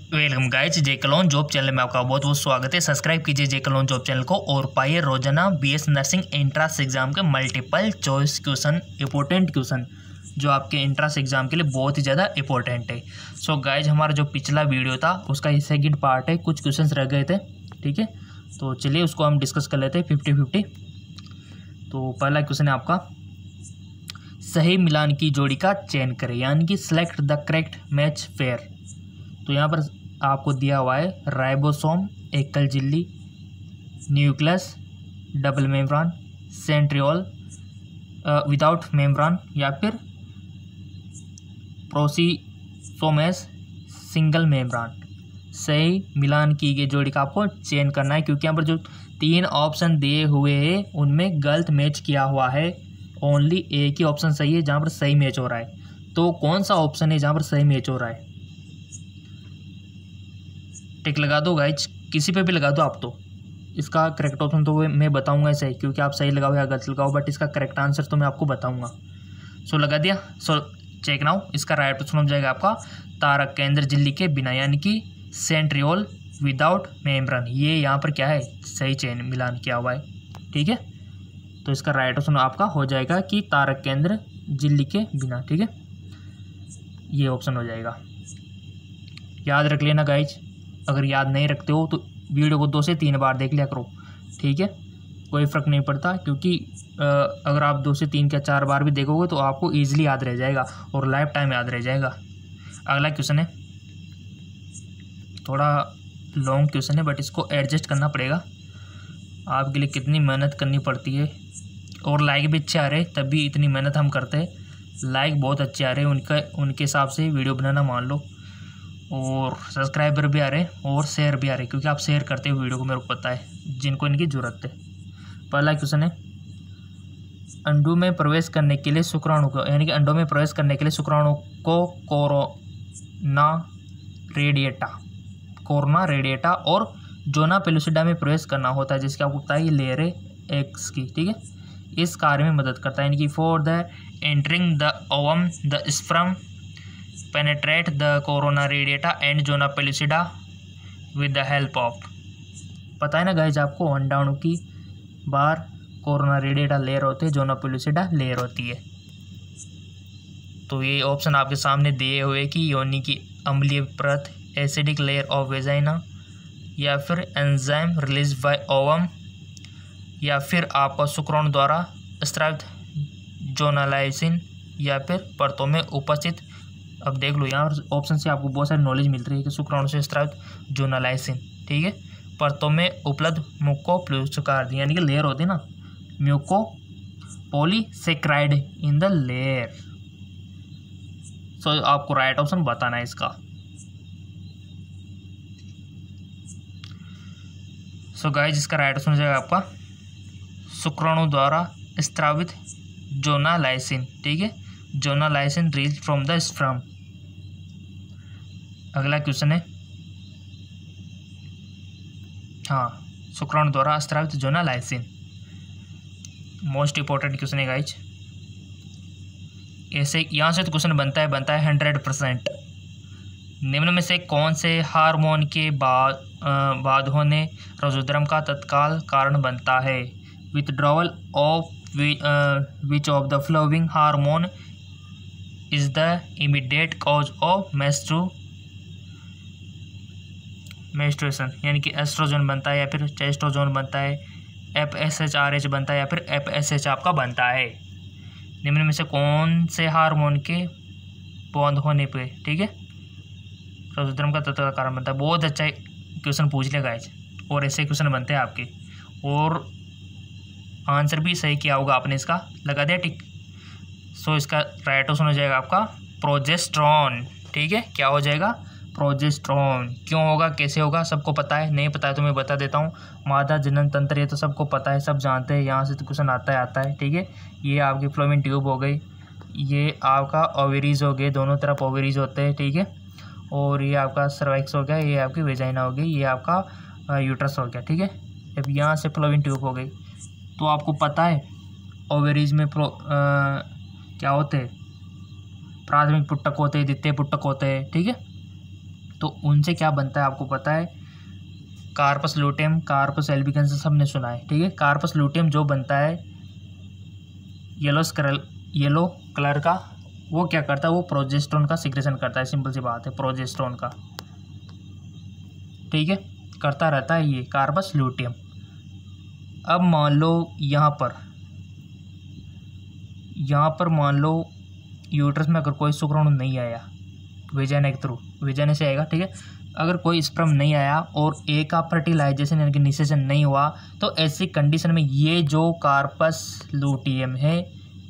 Welcome guys, जे clone job channel में आपका बहुत बहुत स्वागत है। सब्सक्राइब कीजिए जे कलोन जॉब चैनल को और पाइए रोजाना बीएस नर्सिंग एंट्रेंस एग्जाम के multiple choice question, important question जो आपके एंट्रेंस एग्जाम के लिए बहुत ही ज़्यादा इंपॉर्टेंट है। सो गाइज, हमारा जो पिछला वीडियो था उसका ये सेकंड पार्ट है, कुछ क्वेश्चन रह गए थे। ठीक है, तो चलिए उसको हम डिस्कस कर लेते हैं 50-50। तो पहला क्वेश्चन है आपका, सही मिलान की जोड़ी का चयन करें, यानी कि select the correct match pair. तो यहाँ पर आपको दिया हुआ है राइबोसोम, एकल झिल्ली, nucleus, double membrane, centriole without membrane, या फिर प्रोसिसोमेस सिंगल मेम्ब्रान। सही मिलान की गई जोड़ी का आपको चयन करना है, क्योंकि यहाँ पर जो 3 ऑप्शन दिए हुए हैं उनमें गलत मैच किया हुआ है। ओनली एक ही ऑप्शन सही है जहाँ पर सही मैच हो रहा है। तो कौन सा ऑप्शन है जहाँ पर सही मैच हो रहा है? टिक लगा दो गाइज, किसी पे भी लगा दो आप। तो इसका करेक्ट ऑप्शन तो मैं बताऊंगा सही, क्योंकि आप सही लगाओ या गलत लगाओ, बट इसका करेक्ट आंसर तो मैं आपको बताऊंगा। सो लगा दिया। सो चेक नाउ, इसका राइट ऑप्शन हो जाएगा आपका तारक केंद्र झिल्ली के बिना, यानी कि सेंट्रियोल विदाउट मेम्ब्रेन। ये यहाँ पर क्या है, सही चयन मिलान किया हुआ है। ठीक है, तो इसका राइट ऑप्शन आपका हो जाएगा कि तारक केंद्र झिल्ली के बिना। ठीक है, ये ऑप्शन हो जाएगा। याद रख लेना गाइज, अगर याद नहीं रखते हो तो वीडियो को 2 से 3 बार देख लिया करो। ठीक है, कोई फ़र्क नहीं पड़ता, क्योंकि अगर आप 2 से 3 या 4 बार भी देखोगे तो आपको ईजिली याद रह जाएगा और लाइफ टाइम याद रह जाएगा। अगला क्वेश्चन है, थोड़ा लॉन्ग क्वेश्चन है, बट इसको एडजस्ट करना पड़ेगा। आपके लिए कितनी मेहनत करनी पड़ती है, और लाइक भी अच्छे आ रहे, तभी इतनी मेहनत हम करते हैं। लाइक बहुत अच्छे आ रहे हैं, उनके हिसाब से वीडियो बनाना मान लो, और सब्सक्राइबर भी आ रहे हैं और शेयर भी आ रहे हैं, क्योंकि आप शेयर करते हो वीडियो को, मेरे को पता है जिनको इनकी ज़रूरत है। पहला क्वेश्चन है, अंडों में प्रवेश करने के लिए शुक्राणु को, यानी कि अंडों में प्रवेश करने के लिए शुक्राणु को कोरोना रेडिएटा और जोना पेलुसिडा में प्रवेश करना होता है, जिसके आपको पता है ये लेयर है एक्स की। ठीक है, इस कार्य में मदद करता है, यानी कि for the entering the ovum the sperm penetrate the corona radiata and zona pellucida with the help of। पता है ना गाइज आपको, अंडाणु की बाहर कोरोना रेडिएटा लेयर होते हैं, जोना पेलुसिडा लेयर होती है। तो ये ऑप्शन आपके सामने दिए हुए कि योनि की अम्लीय परत, एसिडिक लेयर ऑफ वेजाइना, या फिर एंजाइम रिलीज बाय ओवम, या फिर आपका शुक्राणु द्वारा स्रावित जोनालाइसिन, या फिर परतों में उपस्थित। अब देख लो, यहाँ ऑप्शन से आपको बहुत सारी नॉलेज मिल रही है कि शुक्राणु से स्रावित जोनालाइसिन। ठीक है, परतों में उपलब्ध म्यूकोप्लूस्टिकार्ड, यानी कि लेयर होती है ना, mucopolysaccharide in the layer. So आपको राइट ऑप्शन बताना है इसका। सो गाइज, इसका राइट ऑप्शन हो जाएगा आपका शुक्राणु द्वारा स्रावित जोनालाइसिन। ठीक है, zonalysin release from the sperm. अगला क्वेश्चन है, हाँ, शुक्राणु द्वारा स्रावित जोनालाइसिन, मोस्ट इंपॉर्टेंट क्वेश्चन है गाइज। ऐसे यहाँ से तो क्वेश्चन बनता है 100%। निम्न में से कौन से हार्मोन के बाद होने रजोधर्म का तत्काल कारण बनता है? Withdrawal of which of the flowing hormone is the immediate cause of menstruation, यानी कि एस्ट्रोजन बनता है, या फिर टेस्टोजोन बनता है, FSH-RH बनता है, या फिर FSH आपका बनता है। निम्न में से कौन से हार्मोन के बंद होने पे, ठीक है, रजोधर्म का तत्काल कारण बनता है। बहुत अच्छा क्वेश्चन पूछ लिया गाइज, और ऐसे क्वेश्चन बनते हैं आपके, और आंसर भी सही किया होगा आपने, इसका लगा दिया टिक। सो इसका राइट ऑप्शन हो जाएगा आपका प्रोजेस्टेरॉन। ठीक है, क्या हो जाएगा, प्रोजेस्टेरॉन। क्यों होगा, कैसे होगा, सबको पता है। नहीं पता है तो मैं बता देता हूँ। मादा जनन तंत्र, ये तो सबको पता है, सब जानते हैं, यहाँ से तो क्वेश्चन आता है। ठीक है, ये आपकी फ्लोएम ट्यूब हो गई, ये आपका ओवेरीज हो गए, दोनों तरफ ओवेरीज होते हैं। ठीक है, और ये आपका सर्वाइक्स हो गया, ये आपकी वेजाइना हो गई, ये आपका यूट्रस हो गया। ठीक है, अब यहाँ से फ्लोएम ट्यूब हो गई। तो आपको पता है ओवेरीज में क्या होते हैं, प्राथमिक पुटक होते हैं, द्वितीय पुटक होते हैं। ठीक है, तो उनसे क्या बनता है आपको पता है, कार्पस लूटेम, कार्पस एल्बिकेंस सबने सुना है, ठीक है। कार्पस लूटेम जो बनता है येलो कलर का, वो क्या करता है, वो प्रोजेस्टेरोन का सिक्रेशन करता है, सिंपल सी बात है, प्रोजेस्टेरोन का, ठीक है, करता रहता है ये कार्पस लूटेम। अब मान लो यहाँ पर मान लो यूट्रस में अगर कोई शुक्राणु नहीं आया वेजाइना के थ्रू, वेजाइना से आएगा, ठीक है। अगर कोई स्पर्म नहीं आया और ए का फर्टिलाइजेशन यानी कि निषेचन नहीं हुआ, तो ऐसी कंडीशन में ये जो कार्पस लूटियम है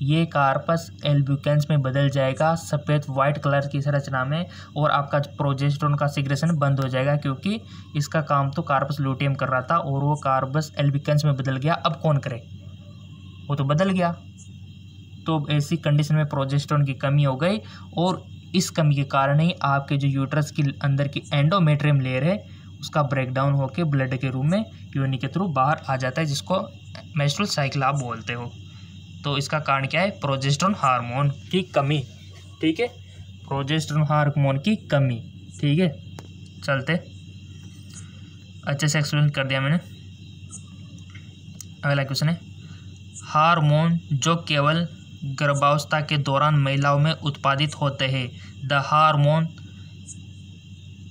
ये कार्पस एल्बिकेंस में बदल जाएगा सफ़ेद वाइट कलर की संरचना में, और आपका प्रोजेस्टेरोन का सिक्रेशन बंद हो जाएगा, क्योंकि इसका काम तो कार्पस लूटियम कर रहा था और वो कार्पस एल्बिकेंस में बदल गया। अब कौन करे, वो तो बदल गया। तो ऐसी कंडीशन में प्रोजेस्टेरोन की कमी हो गई, और इस कमी के कारण ही आपके जो यूट्रस की अंदर की एंडोमेट्रियम लेयर है उसका ब्रेकडाउन होकर ब्लड के रूप में योनि के थ्रू बाहर आ जाता है, जिसको मेंस्ट्रुअल साइकिल आप बोलते हो। तो इसका कारण क्या है, प्रोजेस्टेरोन हार्मोन की कमी, ठीक है, प्रोजेस्टेरोन हार्मोन की कमी, ठीक है। चलते, अच्छे से एक्सप्लेन कर दिया मैंने। अगला क्वेश्चन है, हार्मोन जो केवल गर्भावस्था के दौरान महिलाओं में उत्पादित होते हैं, the hormone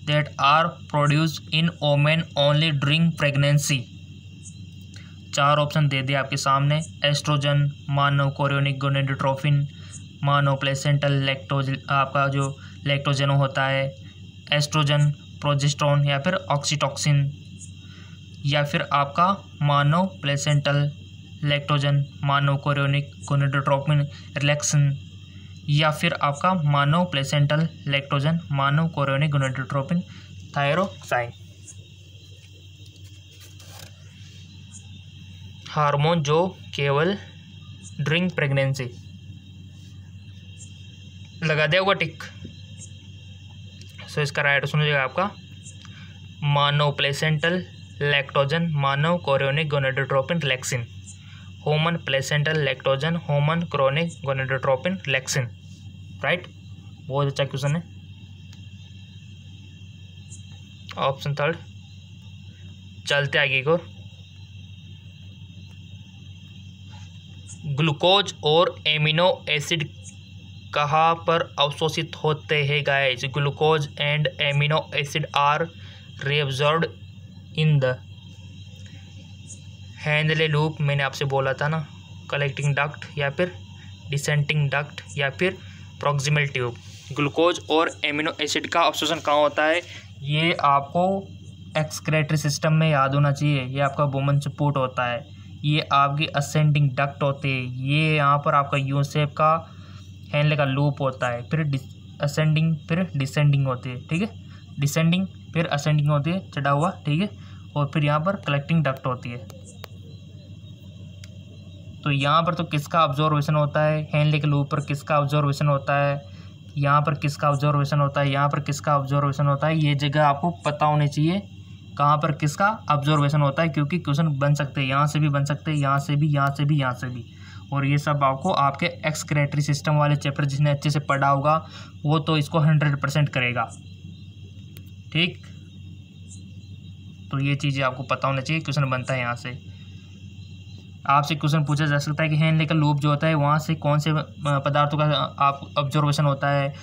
that are produced in women only during pregnancy. 4 option दे दिए आपके सामने, एस्ट्रोजन, मानव कोरियोनिक गोनेडोट्रोपिन, मानव प्लेसेंटल लैक्टोज, आपका जो लैक्टोजन होता है, एस्ट्रोजन, प्रोजेस्टेरोन या फिर ऑक्सीटोसिन, या फिर आपका मानव प्लेसेंटल लैक्टोजन, मानव कोरियोनिक गोनेडोट्रोपिन रिलैक्सन, या फिर आपका मानव प्लेसेंटल लैक्टोजन, मानव कोरियोनिक गोनेडोट्रोपिन थायरोक्साइन। हार्मोन जो केवल ड्यूरिंग प्रेगनेंसी, लगा दिया होगा टिक। सो इसका राइट ऑप्शन हो जाएगा आपका मानव प्लेसेंटल लैक्टोजन, मानव chorionic gonadotropin relaxin, human placental lactogen, human chronic gonadotropin relaxin, right. बहुत अच्छा क्वेश्चन है। Option third. चलते आगे को, ग्लूकोज और एमिनो एसिड कहाँ पर अवशोषित होते हैं guys? Glucose and amino acid are reabsorbed in the Henle loop, मैंने आपसे बोला था ना, कलेक्टिंग डक्ट या फिर डिसेंटिंग डक्ट या फिर प्रॉक्सिमल ट्यूब। ग्लूकोज और एमिनो एसिड का अवशोषण कहाँ होता है, ये आपको एक्सक्रेटरी सिस्टम में याद होना चाहिए। ये आपका बोमन सपोर्ट होता है, ये आपकी असेंडिंग डक्ट होते हैं, ये यहाँ पर आपका यू शेप का हैंडले का लूप होता है, फिर असेंडिंग फिर डिसेंडिंग होती है, ठीक है, डिसेंडिंग फिर असेंडिंग होती है, चढ़ा हुआ, ठीक है, और फिर यहाँ पर कलेक्टिंग डक्ट होती है। तो यहाँ पर तो किसका ऑब्जर्वेशन होता है, हैंडले के लूप पर किसका ऑब्जर्वेशन होता है, यहाँ पर किसका ऑब्जर्वेशन होता है, यहाँ पर किसका ऑब्जर्वेशन होता है, ये जगह आपको पता होनी चाहिए कहाँ पर किसका ऑब्जर्वेशन होता है, क्योंकि क्वेश्चन बन सकते हैं, यहाँ से भी बन सकते हैं, यहाँ से भी, यहाँ से भी, यहाँ से भी। और ये सब आपको आपके एक्सक्रेटरी सिस्टम वाले चैप्टर जिसने अच्छे से पढ़ा होगा वो तो इसको 100% करेगा, ठीक। तो ये चीज़ें आपको पता होना चाहिए, क्वेश्चन बनता है यहाँ से। आपसे क्वेश्चन पूछा जा सकता है कि हैंडले का लूप जो होता है वहाँ से कौन से पदार्थों का आप ऑब्जर्वेशन होता है,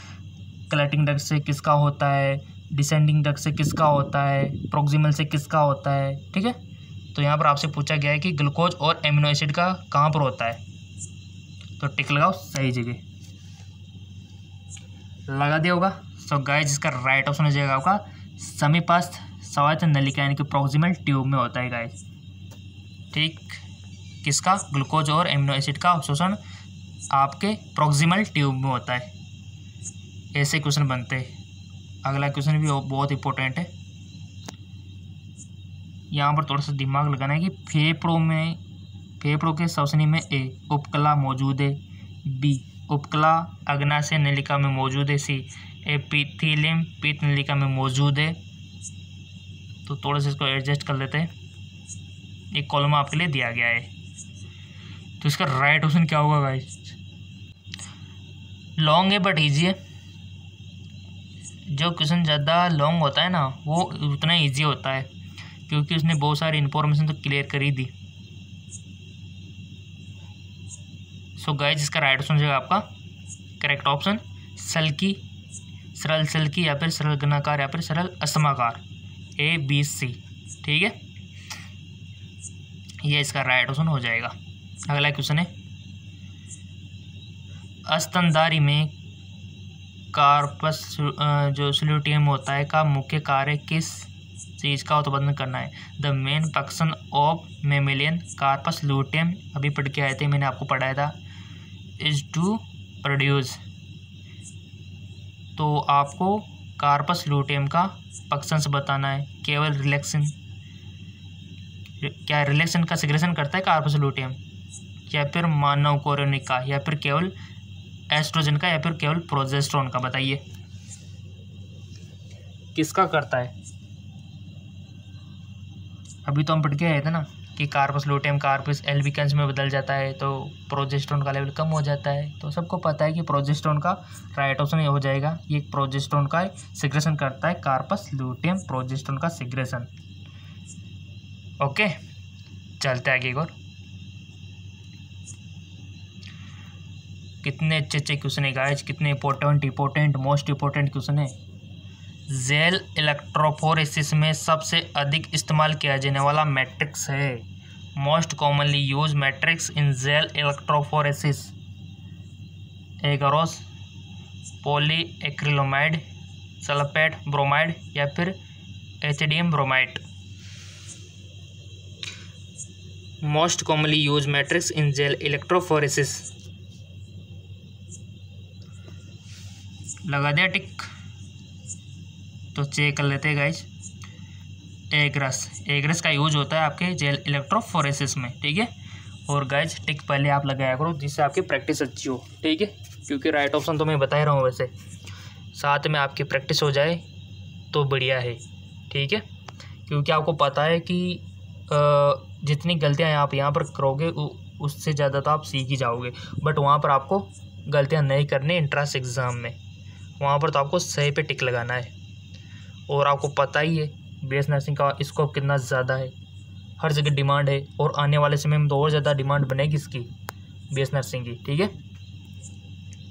कलेक्टिंग डक्ट से किसका होता है, डिसेंडिंग डक्ट से किसका होता है, प्रॉक्सिमल से किसका होता है, ठीक है। तो यहाँ पर आपसे पूछा गया है कि ग्लूकोज और एमिनो एसिड का कहाँ पर होता है, तो टिक लगाओ सही जगह लगा दिया होगा। सो गाइस इसका राइट ऑप्शन हो जाएगा आपका समीपस्थ स्वायत्त नलिका यानी कि प्रॉक्सिमल ट्यूब में होता है गाइस, ठीक। किसका, ग्लूकोज और एमिनो एसिड का अवशोषण आपके प्रॉक्सिमल ट्यूब में होता है। ऐसे क्वेश्चन बनते हैं। अगला क्वेश्चन भी बहुत इंपॉर्टेंट है, यहाँ पर थोड़ा सा दिमाग लगाना है कि फेफड़ों के श्वसनी में ए उपकला मौजूद है, बी उपकला अग्नाशय नलिका में मौजूद है, सी एपिथेलियम पीत नलिका में मौजूद है। तो थोड़ा सा इसको एडजस्ट कर लेते हैं, एक कॉलम आपके लिए दिया गया है। तो इसका राइट ऑप्शन क्या होगा गाइस? लॉन्ग है बट ईजी है। जो क्वेश्चन ज़्यादा लॉन्ग होता है ना वो उतना ईजी होता है, क्योंकि उसने बहुत सारी इन्फॉर्मेशन तो क्लियर कर ही दी। सो गाइस इसका राइट ऑप्शन जो है आपका करेक्ट ऑप्शन सल्की, सरल सल्की या फिर सरल घनाकार या फिर सरल असमाकार, ABC। ठीक है, ये इसका राइट ऑप्शन हो जाएगा। अगला क्वेश्चन है स्तनधारी में कार्पस जो स्लूटियम होता है का मुख्य कार्य किस चीज़ का उत्पादन करना है। The main function of mammalian corpus luteum, अभी पढ़ के आए थे, मैंने आपको पढ़ाया था, इज टू प्रोड्यूस। तो आपको कार्पस लूटियम का फंक्शंस बताना है। केवल रिलेक्शन, क्या रिलेक्शन का सिग्रेशन करता है कार्पस लूटियम, या फिर मानव कोरोनिक का, या फिर केवल एस्ट्रोजन का, या फिर केवल प्रोजेस्टेरोन का, बताइए किसका करता है। अभी तो हम पढ़ के आए थे ना कि कार्पस लूटियम कार्पस एल्बिकेंस में बदल जाता है तो प्रोजेस्टेरोन का लेवल कम हो जाता है। तो सबको पता है कि प्रोजेस्टेरोन का राइट ऑप्शन ये हो जाएगा, ये प्रोजेस्टेरोन का सिग्रेशन करता है कार्पस लूटियम, प्रोजेस्टेरोन का सिग्रेशन। ओके, चलते आगे एक और। कितने अच्छे अच्छे क्वेश्चन है गाइस, कितने इंपॉर्टेंट मोस्ट इंपॉर्टेंट क्वेश्चन है। जेल इलेक्ट्रोफोरेसिस में सबसे अधिक इस्तेमाल किया जाने वाला मैट्रिक्स है। Most commonly use matrix in gel electrophoresis, agarose, polyacrylamide, sulphate bromide या फिर ethidium bromide. Most commonly use matrix in gel electrophoresis, लगा दिया टिक। तो चेक कर लेते हैं गाइज। एग्रस का यूज होता है आपके जेल इलेक्ट्रोफोरेसिस में, ठीक है। और गाइज टिक पहले आप लगाया करो जिससे आपकी प्रैक्टिस अच्छी हो, ठीक है, क्योंकि राइट ऑप्शन तो मैं बता ही रहा हूँ, वैसे साथ में आपकी प्रैक्टिस हो जाए तो बढ़िया है, ठीक है। क्योंकि आपको पता है कि जितनी गलतियाँ आप यहाँ पर करोगे उससे ज़्यादा तो आप सीख ही जाओगे, बट वहाँ पर आपको गलतियाँ नहीं करनी। इंट्रांस एग्ज़ाम में वहाँ पर तो आपको सही पे टिक लगाना है। और आपको पता ही है बीएस नर्सिंग का स्कोप कितना ज़्यादा है, हर जगह डिमांड है, और आने वाले समय में तो और ज़्यादा डिमांड बनेगी इसकी बीएस नर्सिंग की, ठीक है।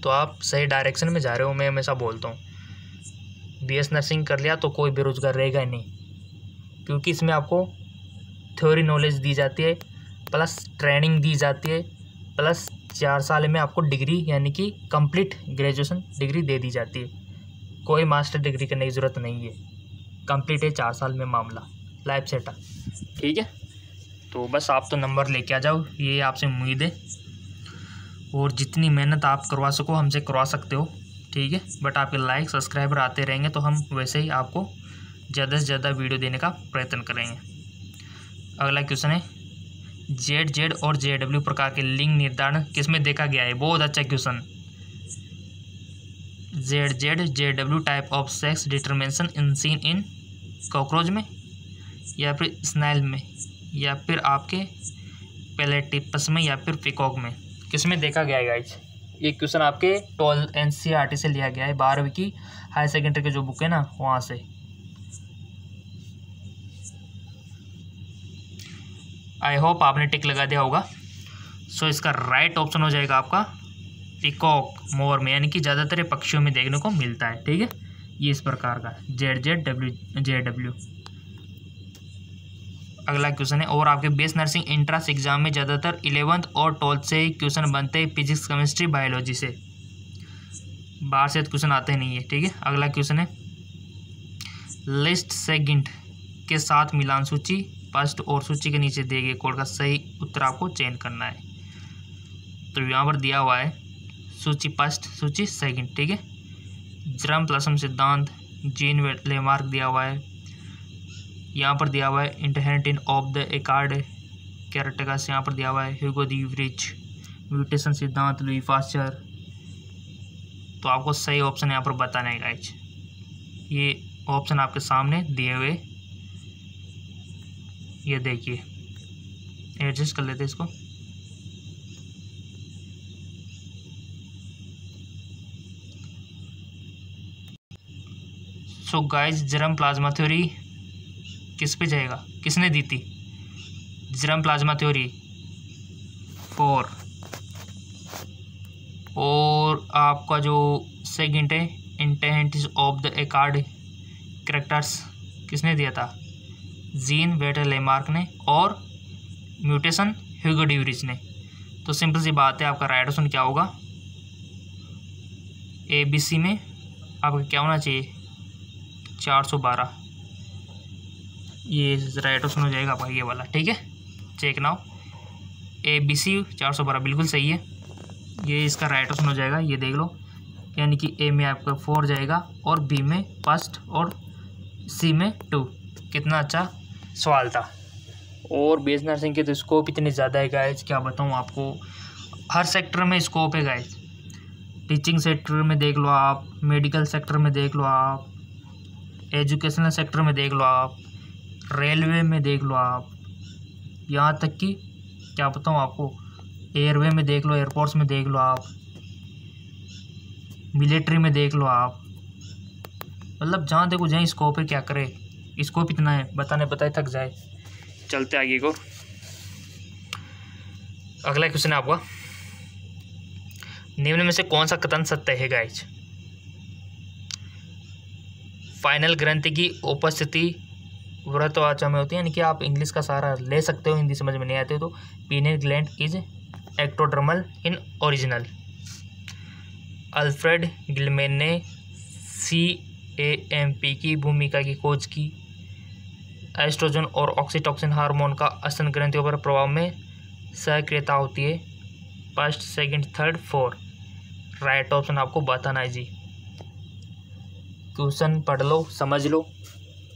तो आप सही डायरेक्शन में जा रहे हो, मैं हमेशा बोलता हूँ बीएस नर्सिंग कर लिया तो कोई बेरोज़गार रहेगा ही नहीं, क्योंकि इसमें आपको थ्योरी नॉलेज दी जाती है, प्लस ट्रेनिंग दी जाती है, प्लस 4 साल में आपको डिग्री यानी कि कंप्लीट ग्रेजुएशन डिग्री दे दी जाती है। कोई मास्टर डिग्री करने की ज़रूरत नहीं है, कंप्लीट है 4 साल में मामला, लाइफ सेटल, ठीक है। तो बस आप तो नंबर लेके आ जाओ, ये आपसे उम्मीद है। और जितनी मेहनत आप करवा सको हमसे करवा सकते हो, ठीक है। बट आपके लाइक सब्सक्राइबर आते रहेंगे तो हम वैसे ही आपको ज़्यादा से ज़्यादा वीडियो देने का प्रयत्न करेंगे। अगला क्वेश्चन है जेड और JW प्रकार के लिंग निर्धारण किसमें देखा गया है। बहुत अच्छा question. JW type of sex determination in seen in cockroach में, या फिर स्नेल में, या फिर आपके पेलेटिपस में, या फिर पिकॉक में, किसमें देखा गया है गाइज। ये क्वेश्चन आपके 12 NCERT से लिया गया है, 12वीं की हायर सेकेंडरी की जो बुक है ना वहाँ से। आई होप आपने टिक लगा दिया होगा। सो इसका राइट ऑप्शन हो जाएगा आपका पिकॉक, मोर में, यानी कि ज़्यादातर ये पक्षियों में देखने को मिलता है, ठीक है। ये इस प्रकार का JW। अगला क्वेश्चन है और आपके बीएस नर्सिंग एंट्रेंस एग्जाम में ज़्यादातर 11th और 12th से क्वेश्चन बनते हैं फिजिक्स केमिस्ट्री बायोलॉजी से, बाहर से क्वेश्चन आते नहीं है, ठीक है। अगला क्वेश्चन है लिस्ट सेगमेंट के साथ मिलान सूची फर्स्ट और सूची के नीचे दिए गए कोड का सही उत्तर आपको चयन करना है। तो यहाँ पर दिया हुआ है सूची फर्स्ट सूची सेकंड, ठीक है। जर्म प्लाज्म सिद्धांत, जीन लेमार्क दिया हुआ है, यहाँ पर दिया हुआ है इंटरहेरेंट ऑफ द एकार्ड कैरेक्टर्स, यहाँ पर दिया हुआ है ह्यूगो दी व्रिच, म्यूटेशन सिद्धांत लुई पास्चर। तो आपको सही ऑप्शन यहाँ पर बताना है गाइज। ये ऑप्शन आपके सामने दिए हुए, ये देखिए, एडजस्ट कर लेते इसको। So guys germ plasma theory किस पे जाएगा, किसने दी थी? Germ plasma theory 4। और आपका जो सेकंड है इंटेंटिस ऑफ द एकार्ड कैरेक्टर्स किसने दिया था? जीन वेटर लेमार्क ने। और म्यूटेशन ह्यूगो ड्यूरिच ने। तो सिंपल सी बात है, आपका राइट ऑप्शन क्या होगा? ABC में आपका क्या होना चाहिए? 412। ये राइट ऑप्शन हो जाएगा आपका ये वाला, ठीक है। चेक नाउ, ABC 412 बिल्कुल सही है। ये इसका राइट ऑप्शन हो जाएगा, ये देख लो। यानी कि A में आपका 4 जाएगा और B में 1 और C में 2। कितना अच्छा सवाल था। और BS नर्सिंग के तो स्कोप इतने ज़्यादा है गाइस, क्या बताऊँ आपको। हर सेक्टर में स्कोप है गाइस। टीचिंग सेक्टर में देख लो आप, मेडिकल सेक्टर में देख लो आप, एजुकेशनल सेक्टर में देख लो आप, रेलवे में देख लो आप, यहाँ तक कि क्या बताऊँ आपको, एयरवे में देख लो, एयरपोर्ट्स में देख लो आप, मिलिट्री में देख लो आप। मतलब जहाँ देखो जहाँ स्कोप है, क्या करे। स्कोप इतना है, बताने बताए थक जाए। चलते आगे को। अगला क्वेश्चन है आपका, निम्न में से कौन सा कथन सत्य है गाइज? फाइनल ग्रंथि की उपस्थिति व्रतवाचा में होती है, यानी कि आप इंग्लिश का सहारा ले सकते हो, हिंदी समझ में नहीं आते हो तो pineal gland is ectodermal in original. Alfred Gillman ने CAMP की भूमिका की खोज की। एस्ट्रोजन और ऑक्सीटोसिन हार्मोन का स्तन ग्रंथियों पर प्रभाव में सक्रियता होती है। 1st, 2nd, 3rd, 4। Right option आपको बताना है जी। क्वेश्चन पढ़ लो, समझ लो,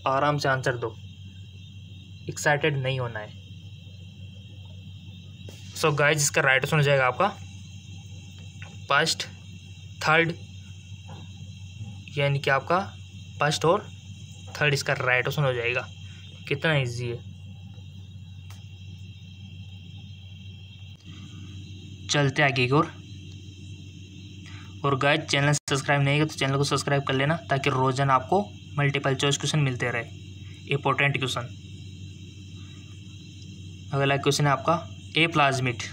आराम से आंसर दो, एक्साइटेड नहीं होना है। सो गाइस इसका राइट ऑप्शन हो जाएगा आपका 1st, 3rd, यानी कि आपका 1st और 3rd इसका राइट ऑप्शन हो जाएगा। कितना इजी है। चलते आगे की और गाइस चैनल सब्सक्राइब नहीं है तो चैनल को सब्सक्राइब कर लेना, ताकि रोजाना आपको मल्टीपल चॉइस क्वेश्चन मिलते रहे, इंपॉर्टेंट क्वेश्चन। अगला क्वेश्चन है आपका, ए प्लाज्मिड।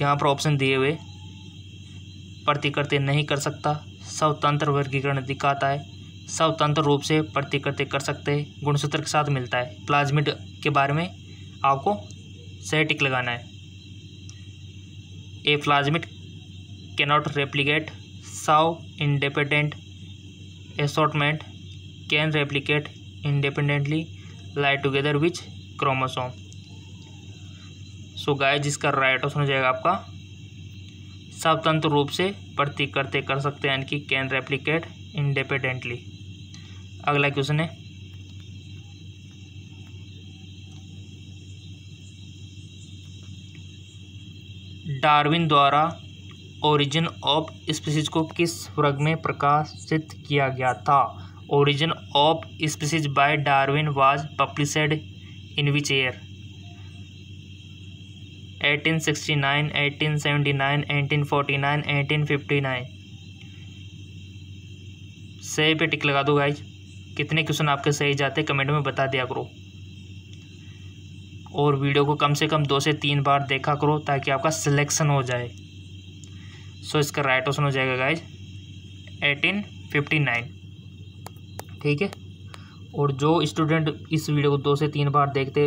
यहाँ पर ऑप्शन दिए हुए, प्रतिकृति नहीं कर सकता, स्वतंत्र वर्गीकरण दिखाता है, स्वतंत्र रूप से प्रतिकृति कर सकते हैं, गुणसूत्र के साथ मिलता है। प्लाज्मिड के बारे में आपको सही टिक लगाना है। ए प्लाज्मिड कैनॉट रेप्लिकेट, सौ independent assortment can replicate independently, lie together which chromosome. So guys जिसका राइट ऑप्शन हो जाएगा आपका स्वतंत्र रूप से प्रतिकृति कर सकते हैं, यानी कि कैन रेप्लिकेट इंडिपेंडेंटली। अगला क्वेश्चन है, डार्विन द्वारा ओरिजिन ऑफ स्पीसीज को किस वर्ग में प्रकाशित किया गया था? Origin of species bye Darwin was published in which year? 1869, 1879, 1849, 1859। सही पे टिक लगा दो गाइज। कितने क्वेश्चन आपके सही जाते कमेंट में बता दिया करो, और वीडियो को कम से कम 2 से 3 बार देखा करो ताकि आपका सिलेक्शन हो जाए। सो इसका राइट ऑप्शन हो जाएगा गाइज 1859, ठीक है। और जो स्टूडेंट इस वीडियो को 2 से 3 बार देखते,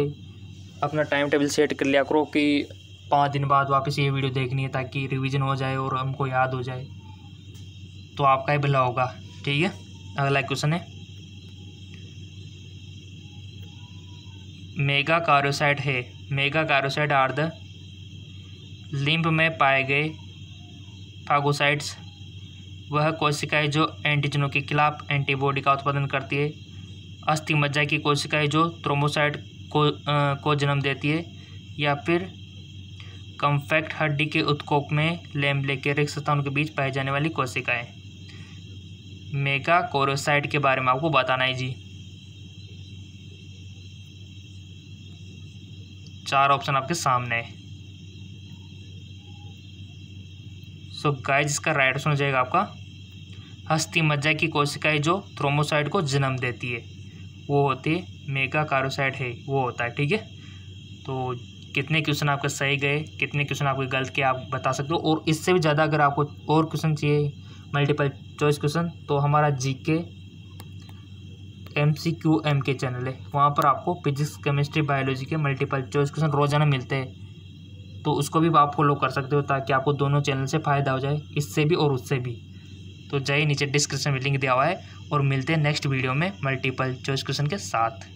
अपना टाइम टेबल सेट कर लिया करो कि 5 दिन बाद वापस ये वीडियो देखनी है, ताकि रिवीजन हो जाए और हमको याद हो जाए, तो आपका ही भला होगा, ठीक है। अगला क्वेश्चन है, मेगा कार्योसाइट है। मेगा कार्योसाइट आर द लिम्फ में पाए गए फागोसाइट्स वह कोशिकाएं जो एंटीजनों के खिलाफ एंटीबॉडी का उत्पादन करती है। अस्थि मज्जा की कोशिकाएं जो थ्रोम्बोसाइट को जन्म देती है, या फिर कॉम्पैक्ट हड्डी के उत्कोक में लैम्बले के रिक्त स्थानों के बीच पाई जाने वाली कोशिकाएं। मेगा कार्योसाइट के बारे में आपको बताना है जी। 4 ऑप्शन आपके सामने है। सो गाइस इसका राइट ऑप्शन हो जाएगा आपका हस्ती मज्जा की कोशिकाएं जो थ्रोम्बोसाइट को जन्म देती है वो होती है मेगाकारोसाइट है, वो होता है। ठीक है, तो कितने क्वेश्चन आपके सही गए, कितने क्वेश्चन आपके गलत के आप बता सकते हो। और इससे भी ज़्यादा अगर आपको और क्वेश्चन चाहिए मल्टीपल चॉइस क्वेश्चन, तो हमारा GK MCQM के चैनल है, वहाँ पर आपको फिजिक्स केमिस्ट्री बायोलॉजी के मल्टीपल चॉइस क्वेश्चन रोजाना मिलते हैं, तो उसको भी आप फॉलो कर सकते हो ताकि आपको दोनों चैनल से फ़ायदा हो जाए, इससे भी और उससे भी। तो जाइए, नीचे डिस्क्रिप्शन में लिंक दिया हुआ है और मिलते हैं नेक्स्ट वीडियो में मल्टीपल चॉइस क्वेश्चन के साथ।